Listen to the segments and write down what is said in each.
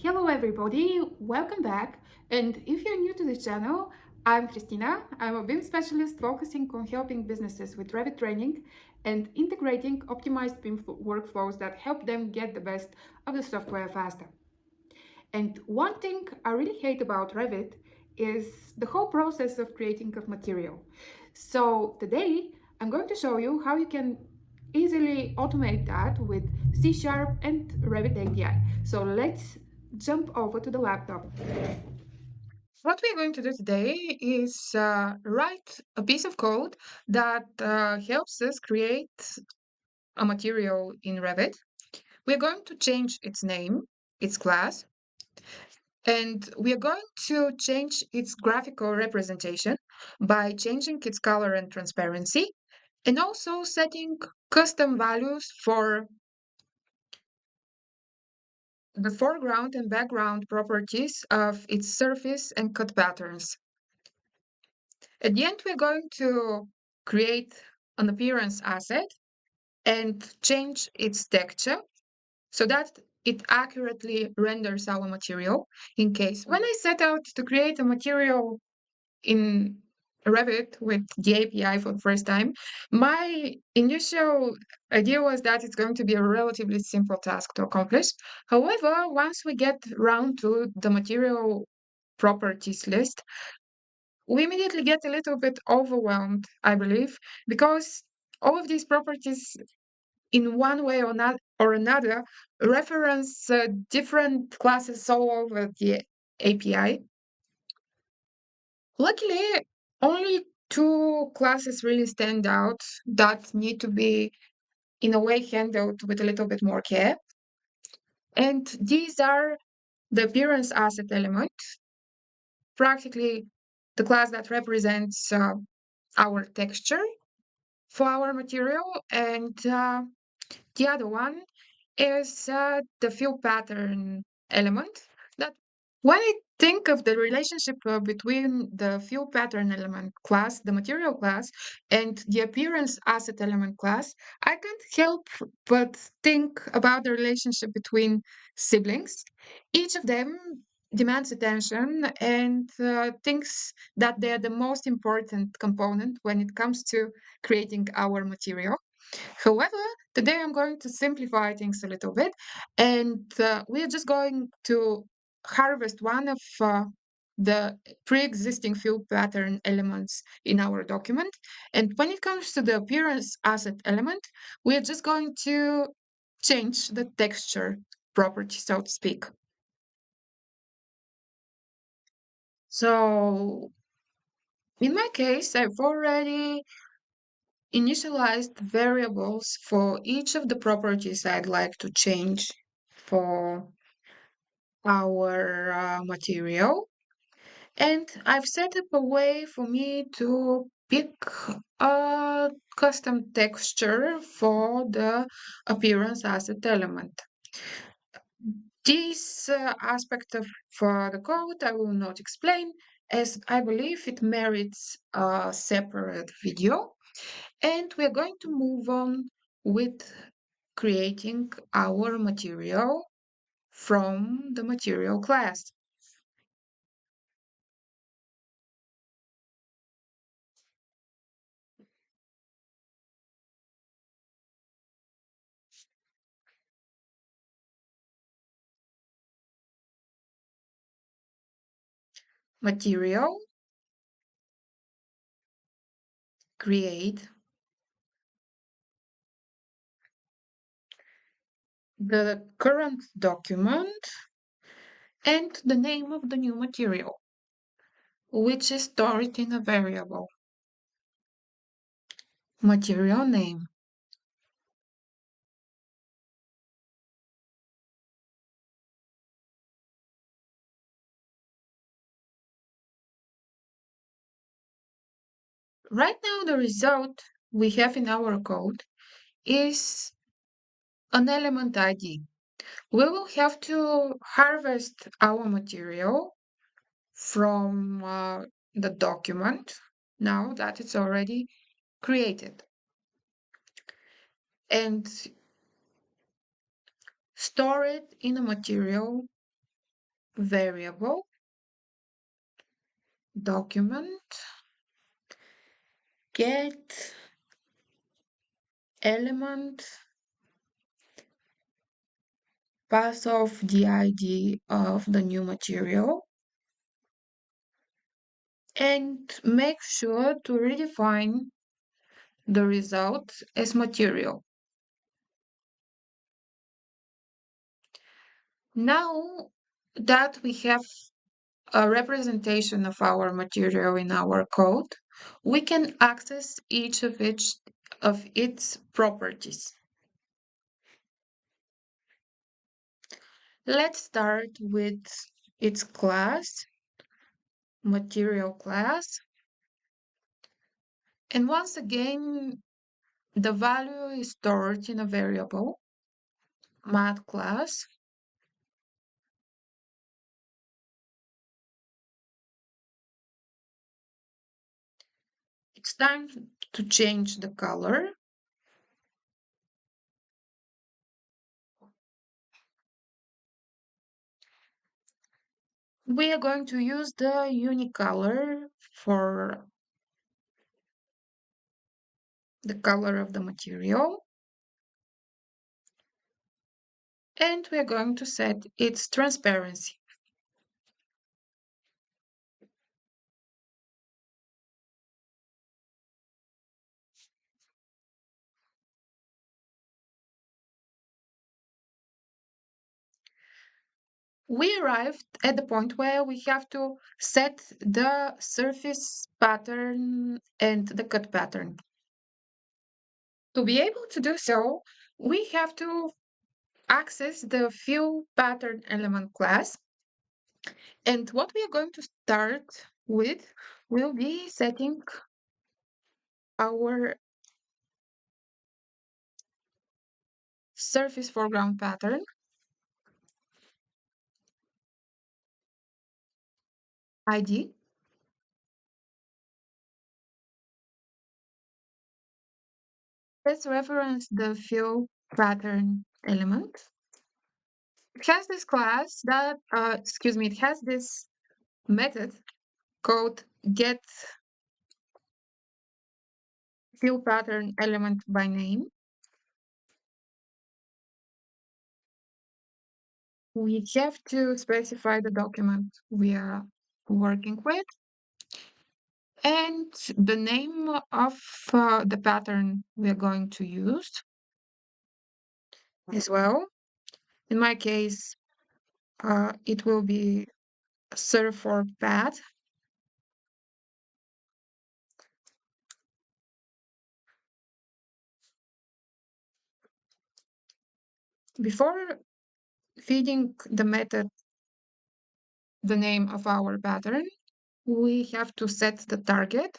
Hello everybody, welcome back. And if you're new to this channel, I'm Christina. I'm a BIM specialist focusing on helping businesses with Revit training and integrating optimized BIM workflows that help them get the best of the software faster. And one thing I really hate about Revit is the whole process of creating of material. So today I'm going to show you how you can easily automate that with C# and Revit API. So let's jump over to the laptop. What we're going to do today is write a piece of code that helps us create a material in Revit. We're going to change its name, its class, and we are going to change its graphical representation by changing its color and transparency, and also setting custom values for the foreground and background properties of its surface and cut patterns. At the end, we're going to create an appearance asset and change its texture so that it accurately renders our material. In case when I set out to create a material in Revit with the API for the first time, my initial idea was that it's going to be a relatively simple task to accomplish. However, once we get round to the material properties list, we immediately get a little bit overwhelmed, I believe, because all of these properties, in one way or another, reference different classes all over the API. Luckily, only two classes really stand out that need to be, in a way, handled with a little bit more care. And these are the appearance asset element, practically the class that represents our texture for our material, and the other one is the fill pattern element. That when I think of the relationship between the fill pattern element class, the material class, and the appearance asset element class, I can't help but think about the relationship between siblings. Each of them demands attention and thinks that they're the most important component when it comes to creating our material. However, today I'm going to simplify things a little bit, and we are just going to harvest one of the pre-existing fill pattern elements in our document. And when it comes to the appearance asset element, we are just going to change the texture property, so to speak. So in my case, I've already initialized variables for each of the properties I'd like to change for our material. And I've set up a way for me to pick a custom texture for the appearance asset element. This aspect of the code I will not explain, as I believe it merits a separate video. And we're going to move on with creating our material from the material class. Material, create the current document and the name of the new material, which is stored in a variable. Material name. Right now, the result we have in our code is an element ID. We will have to harvest our material from the document now that it's already created and store it in a material variable, document, get element, pass off the ID of the new material, and make sure to redefine the result as material. Now that we have a representation of our material in our code, we can access each of its properties. Let's start with its class, material class. And once again, the value is stored in a variable, mat class. It's time to change the color. We are going to use the unicolor for the color of the material. And we are going to set its transparency. We arrived at the point where we have to set the surface pattern and the cut pattern. To be able to do so, we have to access the FillPatternElement class. And what we are going to start with will be setting our surface foreground pattern ID. Let's reference the FillPatternElement. It has this class that, it has this method called get FillPatternElement by name. We have to specify the document we are working with and the name of the pattern we are going to use as well. In my case, it will be serve for path. Before feeding the method the name of our pattern, we have to set the target.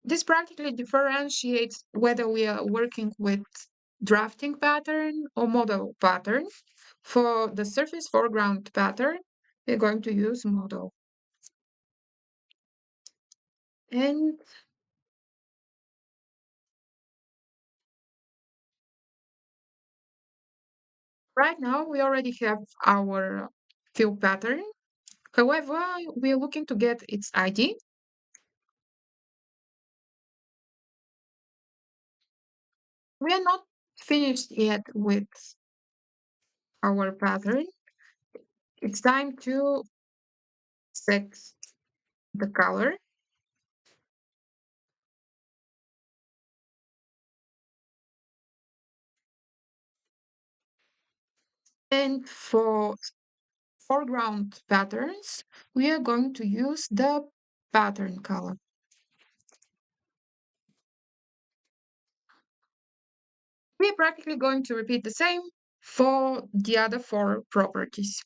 This practically differentiates whether we are working with drafting pattern or model pattern. For the surface foreground pattern, we're going to use model. And right now we already have our fill pattern. However, we are looking to get its ID. We are not finished yet with our pattern. It's time to set the color. And for foreground patterns, we are going to use the pattern color. We are practically going to repeat the same for the other four properties.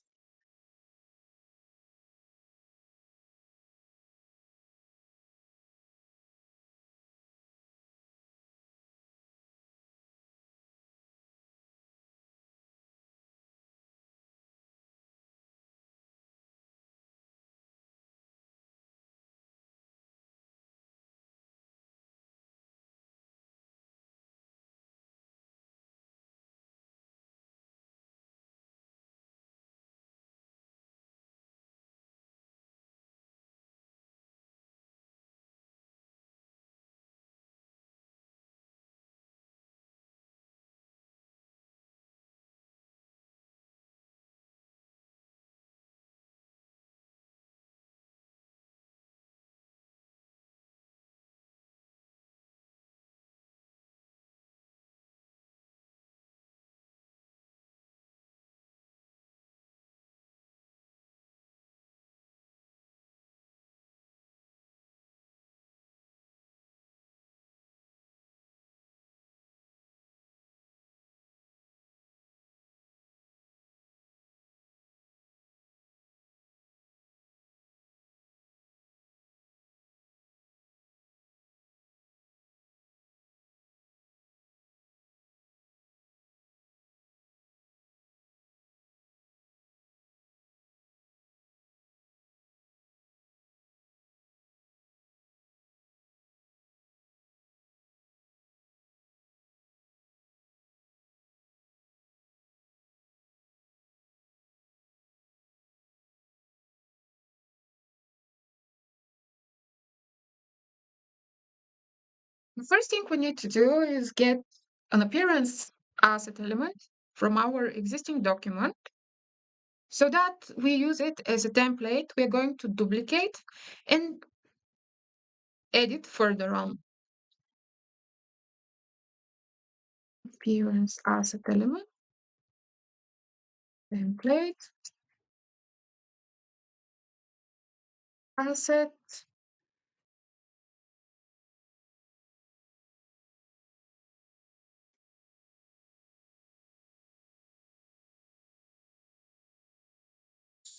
The first thing we need to do is get an appearance asset element from our existing document so that we use it as a template we're going to duplicate and edit further on. Appearance asset element, template, asset,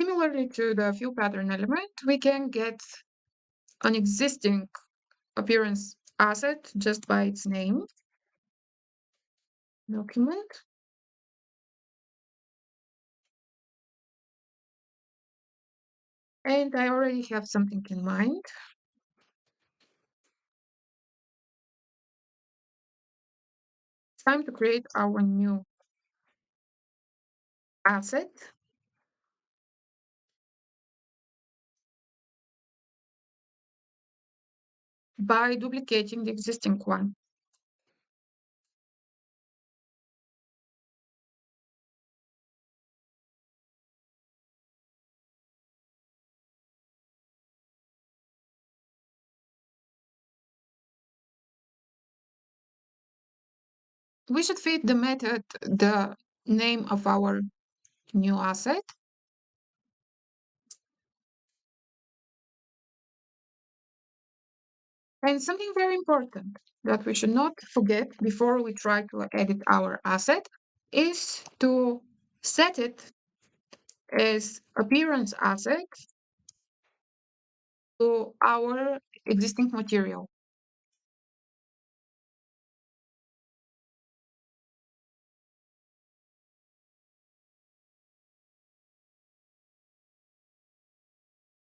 similarly to the fill pattern element, we can get an existing appearance asset just by its name. Document. And I already have something in mind. It's time to create our new asset. By duplicating the existing one. We should feed the method the name of our new asset. And something very important that we should not forget before we try to edit our asset is to set it as appearance asset to our existing material.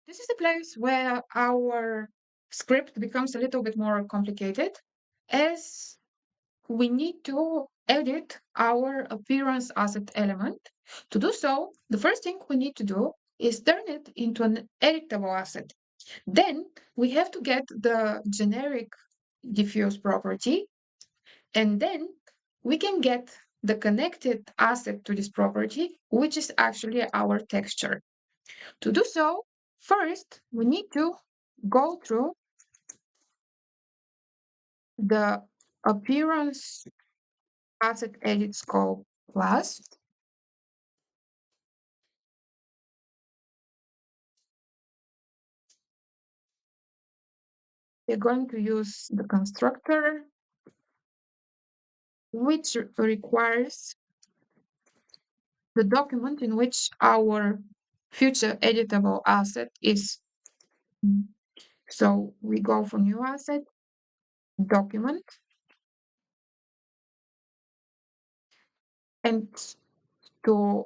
This is the place where our script becomes a little bit more complicated as we need to edit our appearance asset element. To do so, the first thing we need to do is turn it into an editable asset. Then we have to get the generic diffuse property, and then we can get the connected asset to this property, which is actually our texture. To do so, first we need to go through the appearance asset edit scope class. We're going to use the constructor, which requires the document in which our future editable asset is. So we go for new asset, document, and to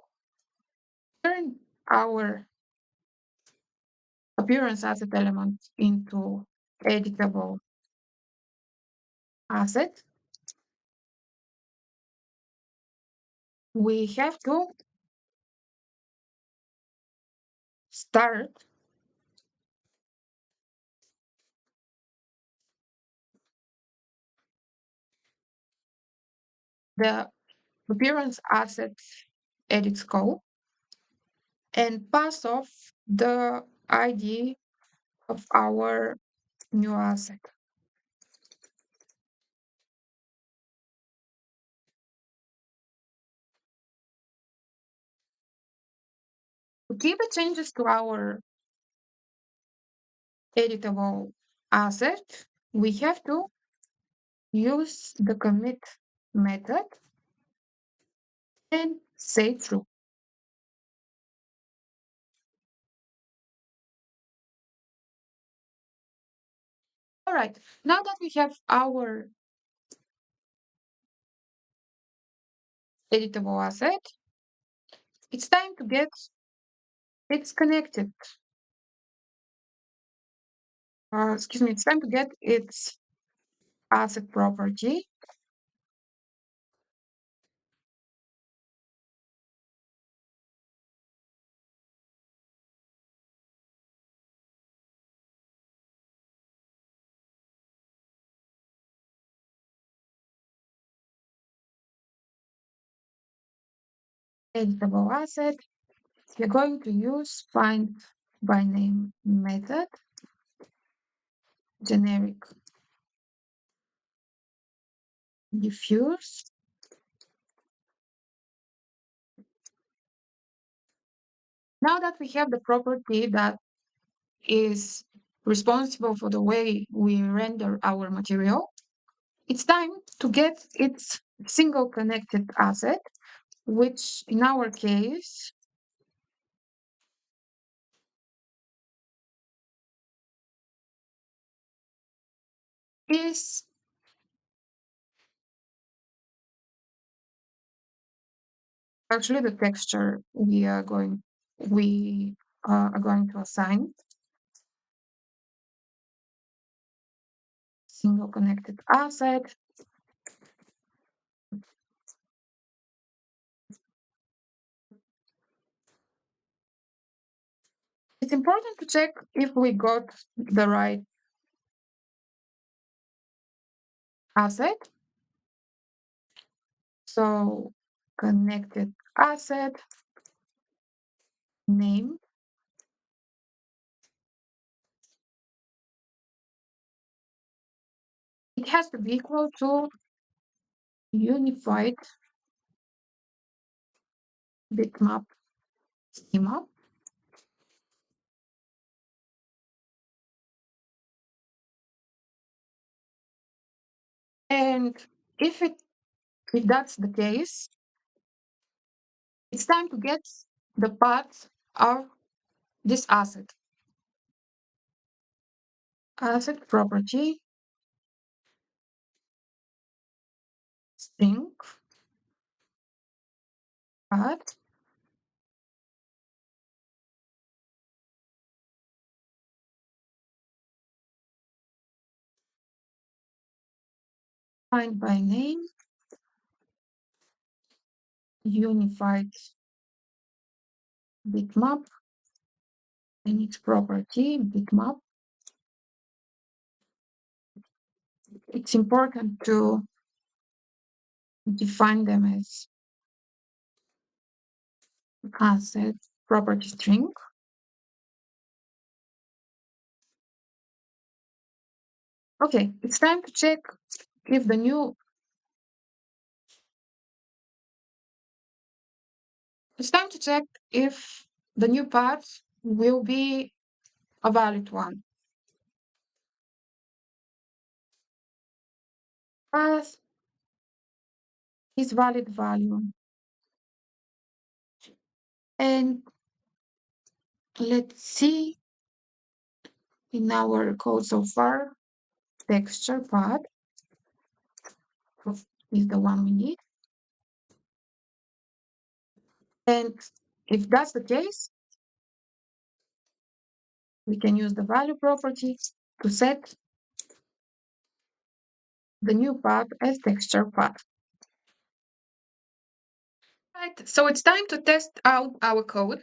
turn our appearance asset element into editable asset, we have to start the appearance asset edit scope and pass off the ID of our new asset. To keep the changes to our editable asset, we have to use the commit method and say true. All right, now that we have our editable asset, it's time to get its connected. Excuse me, it's time to get its asset property. editable asset. We're going to use find by name method, generic diffuse. Now that we have the property that is responsible for the way we render our material, it's time to get its single connected asset, which in our case is actually the texture we are going to assign single connected asset. It's important to check if we got the right asset. So connected asset name, it has to be equal to unified bitmap schema. And if it if that's the case, it's time to get the path of this asset. Asset property string path find by name unified bitmap and its property bitmap. It's important to define them as asset property string. Okay, it's time to check if the new it's time to check if the new path will be a valid one. Path is valid value. And let's see in our code so far, texture path is the one we need. And if that's the case, we can use the value property to set the new path as texture path. Right, so it's time to test out our code.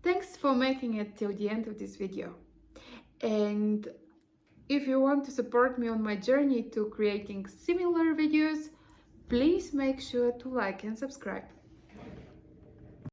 Thanks for making it till the end of this video. And if you want to support me on my journey to creating similar videos, please make sure to like and subscribe.